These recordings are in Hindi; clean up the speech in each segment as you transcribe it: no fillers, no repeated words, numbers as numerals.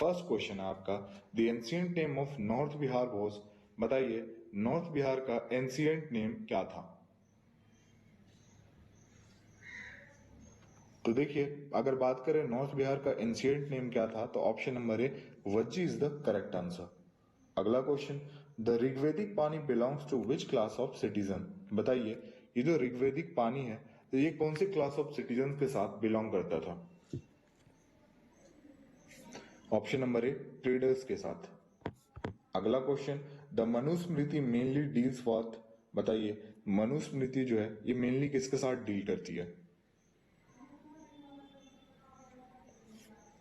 फर्स्ट क्वेश्चन है आपका, the ancient name of north Bihar was, बताइए नॉर्थ बिहार का एंशिएंट नेम क्या था। तो देखिए अगर बात करें नॉर्थ बिहार का एंशिएंट नेम क्या था, तो option number A Vajji is the correct answer. अगला question, the Rigvedic Pani belongs to which class of citizen, बताइए ये जो ऋग्वेदिक पानी है तो ये कौन से क्लास ऑफ सिटीजन के साथ बिलोंग करता था। ऑप्शन नंबर ए ट्रेडर्स के साथ। अगला question, the Manusmriti mainly deals with, बताइए मनुस्मृति जो है ये मेनली किसके साथ डील करती है।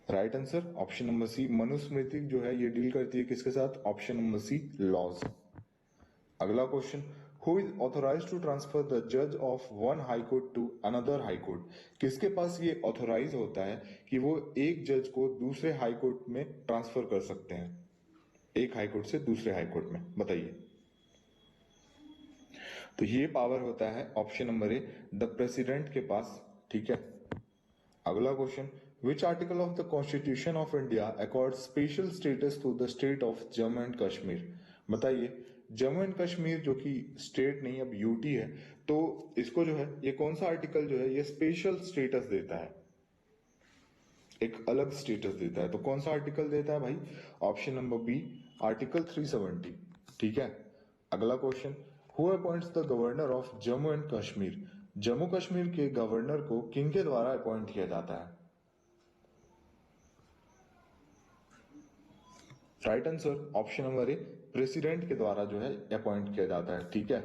Right answer option number C, Manusmriti जो है ये डील करती है किसके साथ, ऑप्शन नंबर सी लॉज। अगला question, who is authorize to transfer the जज of one high court to another high court, किसके पास ये ऑथोराइज होता है कि वो एक जज को दूसरे हाई कोर्ट में ट्रांसफर कर सकते हैं, एक हाई कोर्ट से दूसरे हाई कोर्ट में, बताइए। तो ये पावर होता है option number A the president के पास, ठीक है। अगला question, which article of the constitution of India accord special status to the state of Jammu and Kashmir, बताइए जम्मू एंड कश्मीर जो कि स्टेट नहीं अब यूटी है, तो इसको जो है ये कौन सा आर्टिकल जो है ये स्पेशल स्टेटस देता है, एक अलग स्टेटस देता है, तो कौन सा आर्टिकल देता है भाई, ऑप्शन नंबर बी आर्टिकल 370, ठीक है। अगला question, who appoints the governor of Jammu and Kashmir, Jammu Kashmir के गवर्नर को किन के द्वारा अपॉइंट किया जाता है। राइट आंसर ऑप्शन नंबर ए प्रेसिडेंट के द्वारा जो है अपॉइंट किया जाता है, ठीक है।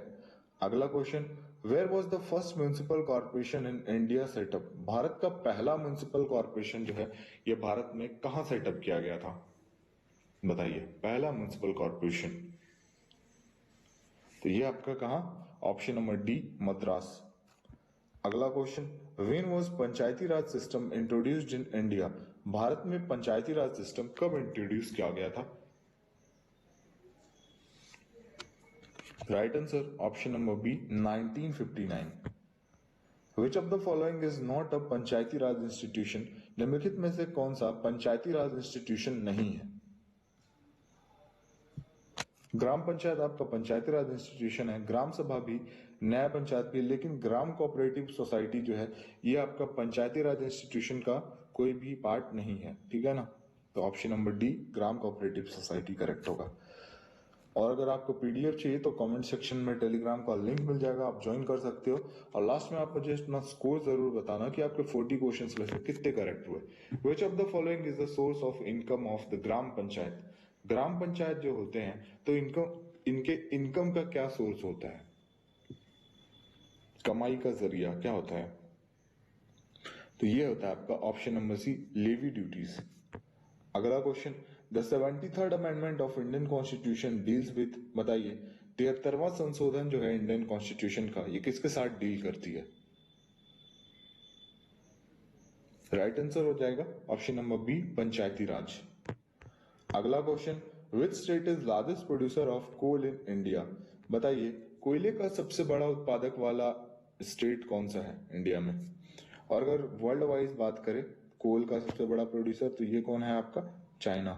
अगला question, where was the first municipal corporation in India set up, Bharat का पहला म्यूनिसिपल कॉर्पोरेशन जो है ये भारत में कहां सेटअप किया गया था, बताइए पहला म्यूनिसिपल कॉर्पोरेशन। तो ये आपका कहां, ऑप्शन नंबर डी मद्रास। अगला question, when was panchayati raj system introduced in India, Bharat में पंचायती राज सिस्टम कब इंट्रोड्यूस किया गया था। Right answer option number B 1959। Which of the following is not a panchayati raj institution, निम्नलिखित में से कौन सा पंचायती राज इंस्टीट्यूशन नहीं है। ग्राम पंचायत आपका पंचायती राज इंस्टीट्यूशन है, ग्राम सभा भी, न्याय पंचायत भी, लेकिन ग्राम कोऑपरेटिव सोसाइटी जो है ये आपका पंचायती राज इंस्टीट्यूशन का कोई भी पार्ट नहीं है, ठीक है ना। तो ऑप्शन नंबर डी ग्राम कोऑपरेटिव सोसाइटी करेक्ट होगा। और अगर आपको पीडीएफ चाहिए तो कमेंट सेक्शन में टेलीग्राम का लिंक मिल जाएगा, आप ज्वाइन कर सकते हो। और लास्ट में आप मुझे अपना स्कोर जरूर बताना कि आपके 40 क्वेश्चंस में से कितने करेक्ट हुए। Which of the following is the source of income of the gram panchayat, gram panchayat जो होते हैं तो इनके इनकम का क्या सोर्स होता है, कमाई का जरिया क्या होता है। तो ये होता है आपका option number C levy duties. अगला question, the 73rd amendment of Indian constitution deals with, बताइए 73वां संशोधन जो है इंडियन कॉन्स्टिट्यूशन का ये किसके साथ डील करती है। राइट आंसर हो जाएगा option number B Panchayati Raj. अगला question, which state is largest producer of coal in India, बताइए कोयले का सबसे बड़ा उत्पादक वाला स्टेट कौन सा है इंडिया में। और अगर वर्ल्ड वाइज बात करें कोल का सबसे बड़ा प्रोड्यूसर तो ये कौन है आपका, चाइना,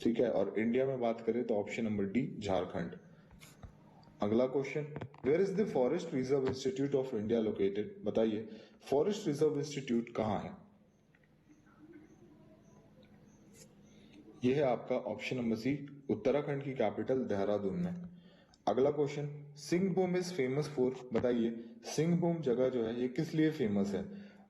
ठीक है। और इंडिया में बात करें तो ऑप्शन नंबर डी झारखंड। अगला question, where is the forest reserve institute of India located, बताइए फॉरेस्ट रिजर्व इंस्टीट्यूट कहां है। यह है आपका ऑप्शन नंबर सी उत्तराखंड की कैपिटल देहरादून में। अगला question, Singhbhum is famous for, बताइए सिंहभूम जगह जो है ये किस लिए फेमस है।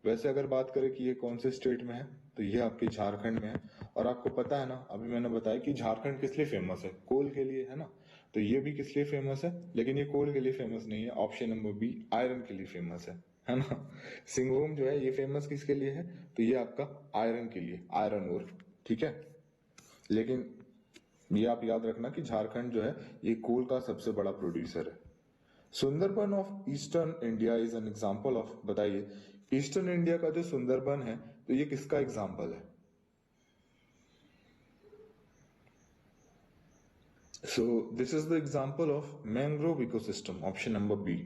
वैसे अगर बात करें कि ये कौन से स्टेट में है तो ये आपके झारखंड में है। और आपको पता है ना अभी मैंने बताया कि झारखंड किस लिए फेमस है, कोल के लिए है ना। तो ये भी किस लिए फेमस है, लेकिन ये कोल के लिए फेमस नहीं है, ऑप्शन नंबर बी आयरन के लिए फेमस है ना। सिंहभूम जो है ये फेमस किसके लिए है, तो ये आपका आयरन के लिए, आयरन ओर, ठीक है। लेकिन ये आप याद रखना कि झारखंड जो है ये कोल का सबसे बड़ा प्रोड्यूसर है। Sundarban of eastern India is an example of, बताइए ईस्टर्न इंडिया का जो सुंदरबन है तो ये किसका एग्जांपल है। So this is the example of mangrove ecosystem, option number B.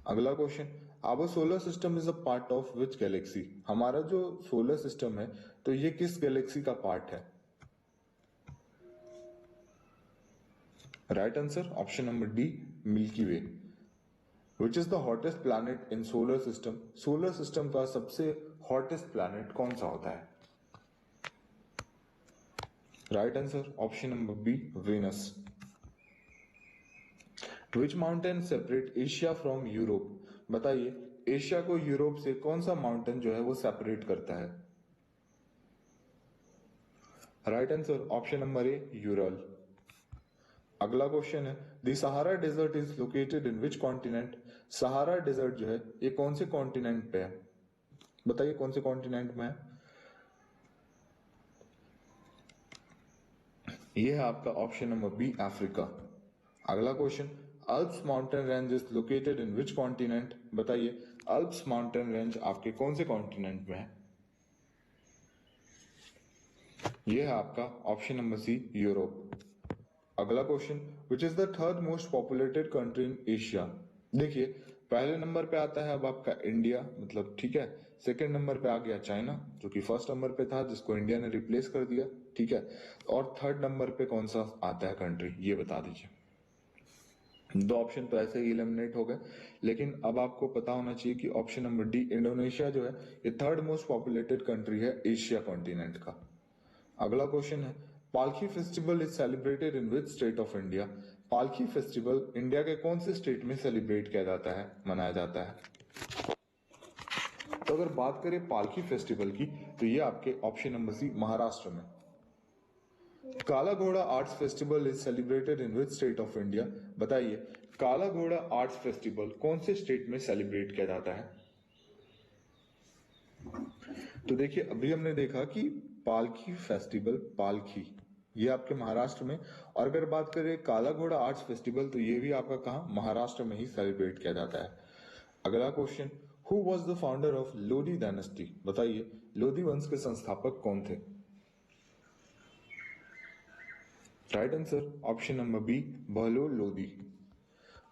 अगला question, our solar system is a part of which galaxy, हमारा जो सोलर सिस्टम है तो ये किस गैलेक्सी का पार्ट है। Right answer option number D, milky way. Which is the hottest planet in solar system? Solar system का सबसे हॉटेस्ट प्लैनेट कौन सा होता है? Right answer option number B, Venus. Which mountain separate Asia from Europe? बताइए, एशिया को यूरोप से कौन सा माउंटेन जो है वो सेपरेट करता है? Right answer option number A, Ural. अगला क्वेश्चन है, the Sahara desert is located in which continent? Sahara desert जो है ये कौन से कॉन्टिनेंट पे है? बताइए कौन से कॉन्टिनेंट में है? ये है आपका ऑप्शन नंबर बी, अफ्रीका। अगला question, Alps mountain range is located in which continent? बताइए, अल्प्स माउंटेन रेंज आपके कौन से कॉन्टिनेंट में है? ये है आपका ऑप्शन नंबर सी, यूरोप। अगला question, which is the third most populated country in Asia? देखिए, पहले नंबर पे आता है अब आपका इंडिया, मतलब ठीक है। सेकंड नंबर पे आ गया चाइना, जो कि फर्स्ट नंबर पे था, जिसको इंडिया ने रिप्लेस कर दिया, ठीक है। और थर्ड नंबर पे कौन सा आता है कंट्री, ये बता दीजिए। दो ऑप्शन तो ऐसे ही एलिमिनेट हो गए, लेकिन अब आपको पता होना चाहिए कि ऑप्शन नंबर डी, इंडोनेशिया जो है ये थर्ड मोस्ट पॉपुलेटेड कंट्री है एशिया कॉन्टिनेंट का। अगला क्वेश्चन है, पालकी festival is celebrated in which state of India? पालकी फेस्टिवल इंडिया के कौन से स्टेट में सेलिब्रेट किया जाता है, मनाया जाता है? तो अगर बात करें पालकी फेस्टिवल की, तो ये आपके ऑप्शन नंबर सी, महाराष्ट्र में। काला घोड़ा arts festival is celebrated in which state of India? बताइए, काला घोड़ा आर्ट्स फेस्टिवल कौन से स्टेट में सेलिब्रेट किया जाता है? तो देखिए, अभी हमने देखा कि पालकी फेस्टिवल, पालकी ये आपके महाराष्ट्र में, और अगर बात करें काला घोड़ा आर्ट्स फेस्टिवल, तो ये भी आपका कहाँ, महाराष्ट्र में ही सेलिब्रेट किया जाता है। अगला question, who was the founder of Lodhi dynasty? बताइए, लोधी वंश के संस्थापक कौन थे? Right answer option number B, Bahlol Lodhi.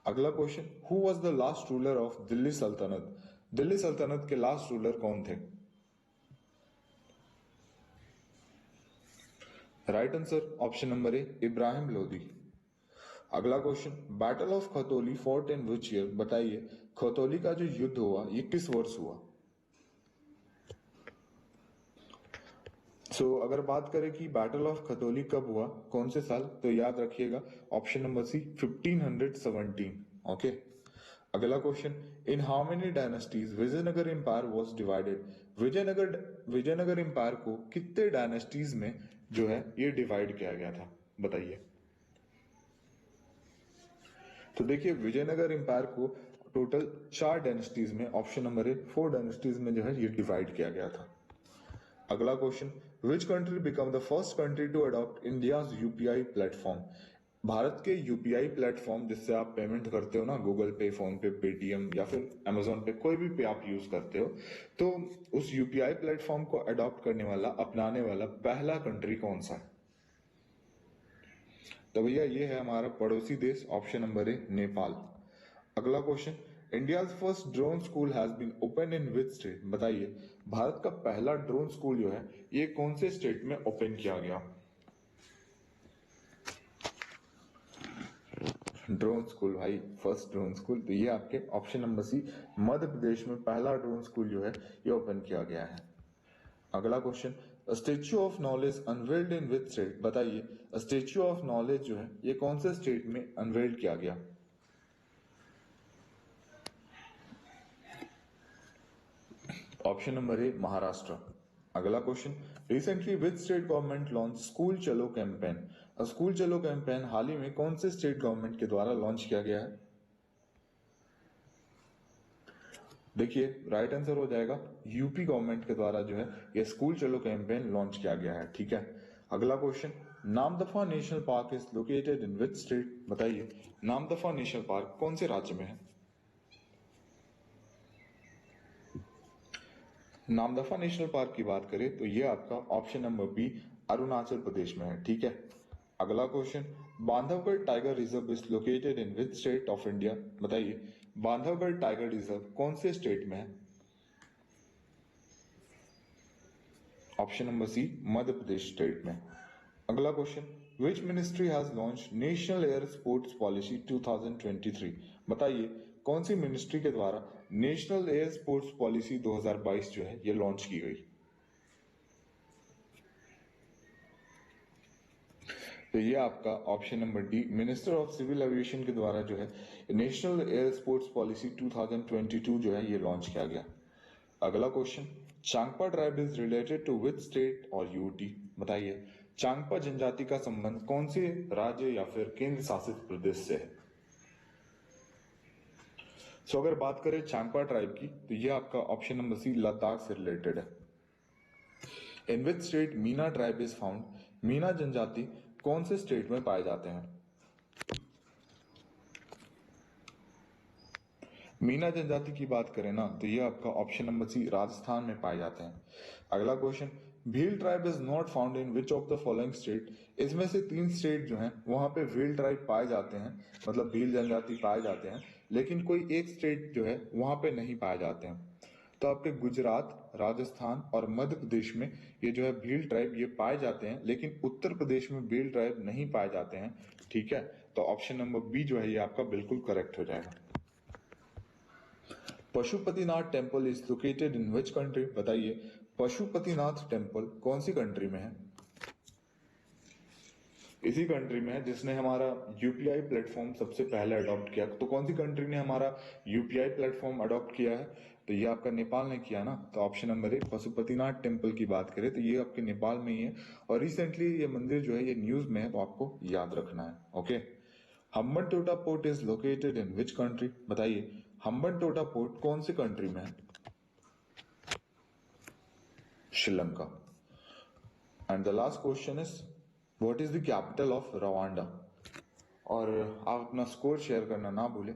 अगला question, who was the last ruler of Delhi Sultanate? Delhi Sultanate के लास्ट रूलर कौन थे? Right answer option number A, Ibrahim Lodhi. अगला question, battle of Khatauli fort in which year? बताइए, खतौली का जो युद्ध हुआ ये किस वर्ष हुआ? अगर बात करें कि बैटल ऑफ खतौली कब हुआ, कौन से साल, तो याद रखिएगा ऑप्शन नंबर सी, 1517। ओके। अगला question, in how many dynasties Vijayanagar empire was divided? Vijayanagar empire को कितने डायनेस्टीज में जो है ये डिवाइड किया गया था, बताइए। तो देखिए, विजयनगर एम्पायर को टोटल 4 डायनेस्टीज में, ऑप्शन नंबर ए 4 डायनेस्टीज में जो है ये डिवाइड किया गया था। अगला question, which country become the first country to adopt India's UPI platform? Bharat के यूपीआई प्लेटफॉर्म जिससे आप पेमेंट करते हो ना, गूगल पे, फोन पे, पेटीएम या फिर अमेजोन पे, कोई भी पे आप यूज करते हो, तो उस यूपीआई प्लेटफॉर्म को अडॉप्ट करने वाला, अपनाने वाला पहला कंट्री कौन सा है? तो भैया ये है हमारा पड़ोसी देश, ऑप्शन नंबर ए, नेपाल। अगला question, India first drone school has been open in which state? बताइए, भारत का पहला ड्रोन स्कूल जो है ये कौन से स्टेट में ओपन किया गया? ड्रोन स्कूल भाई, फर्स्ट ड्रोन स्कूल, तो ये आपके ऑप्शन नंबर सी, मध्य प्रदेश में पहला ड्रोन स्कूल जो है ये ओपन किया गया है। अगला question, statue of knowledge unveiled in which state? बताइए, स्टेच्यू ऑफ नॉलेज जो है ये कौन से स्टेट में अनवेल्ड किया गया? Option number A, Maharashtra. अगला question, recently which state government launch school Chalo campaign? School Chalo campaign हाल ही में कौन से स्टेट गवर्नमेंट के द्वारा लॉन्च किया गया है? देखिए, राइट आंसर हो जाएगा यूपी गवर्नमेंट के द्वारा जो है ये स्कूल चलो कैंपेन लॉन्च किया गया है, ठीक है। अगला question, Namdapha national park is located in which state? बताइए, नामदफा नेशनल पार्क कौन से राज्य में है? नामदफा नेशनल पार्क की बात करें तो ये आपका option number B, Arunachal Pradesh में है, ठीक है। अगला question, Bandhavgarh tiger reserve is located in which state of India? बताइए, बांधवगढ़ टाइगर रिजर्व कौन से स्टेट में है? ऑप्शन नंबर सी, मध्य प्रदेश स्टेट में। अगला question, which ministry has launch national air sports policy 2023? बताइए कौन सी मिनिस्ट्री के द्वारा नेशनल एयर स्पोर्ट्स पॉलिसी 2022 जो है ये लॉन्च की गई? तो ये आपका option number D, minister of civil aviation के द्वारा जो है नेशनल एयर स्पोर्ट्स पॉलिसी 2022 जो है ये लॉन्च किया गया। अगला question, Changpa tribe is related to which state और यूटी? बताइए चांगपा जनजाति का संबंध कौन से राज्य या फिर केंद्र शासित प्रदेश से है? सो अगर बात करें चांगपा ट्राइब की तो ये आपका ऑप्शन नंबर सी, लद्दाख से रिलेटेड है। In which state Meena tribe is found? Meena जनजाति कौन से स्टेट में पाए जाते हैं? मीना जनजाति की बात करें ना तो ये आपका ऑप्शन नंबर सी, राजस्थान में पाए जाते हैं। अगला question, Bhil tribe is not found in which of the following state? इसमें से 3 स्टेट जो हैं वहां पे भील ट्राइब पाए जाते हैं, मतलब भील जनजाति पाए जाते हैं, लेकिन कोई एक स्टेट जो है वहां पे नहीं पाए जाते हैं। तो आपके गुजरात, राजस्थान और मध्य प्रदेश में ये जो है भील ट्राइब ये पाए जाते हैं, लेकिन उत्तर प्रदेश में भील ट्राइब नहीं पाए जाते हैं। ठीक है, तो ऑप्शन नंबर बी जो है ये आपका बिल्कुल करेक्ट हो जाएगा। Pashupatinath temple is located in which country? बताइए पशुपतिनाथ टेम्पल कौन सी कंट्री में है? इसी कंट्री में है जिसने हमारा यूपीआई प्लेटफॉर्म सबसे पहले अडॉप्ट किया। तो कौन सी कंट्री ने हमारा यूपीआई प्लेटफॉर्म अडॉप्ट किया है? तो ये आपका नेपाल ने किया ना। तो ऑप्शन नंबर ए, पशुपतिनाथ टेम्पल की बात करें तो ये आपके नेपाल में ही है, और रिसेंटली ये मंदिर जो है ये न्यूज में है, तो आपको याद रखना है। Okay, Hambantota port is located in which country? बताइए हम्बनटोटा पोर्ट कौन सी कंट्री में है? Sri Lanka. And the last question is what is the capital of Rwanda? और आप अपना स्कोर शेयर करना ना भूलें,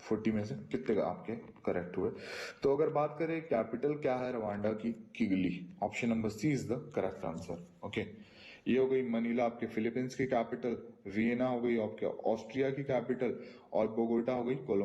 40 में से कितने आपके करेक्ट हुए। तो अगर बात करें कैपिटल क्या है रवांडा की, Kigali. Option number C is the correct answer. Okay, ये हो गई मनीला आपके फिलीपींस की कैपिटल, वियना हो गई आपके ऑस्ट्रिया की कैपिटल, और बोगोटा हो गई कोलंबिया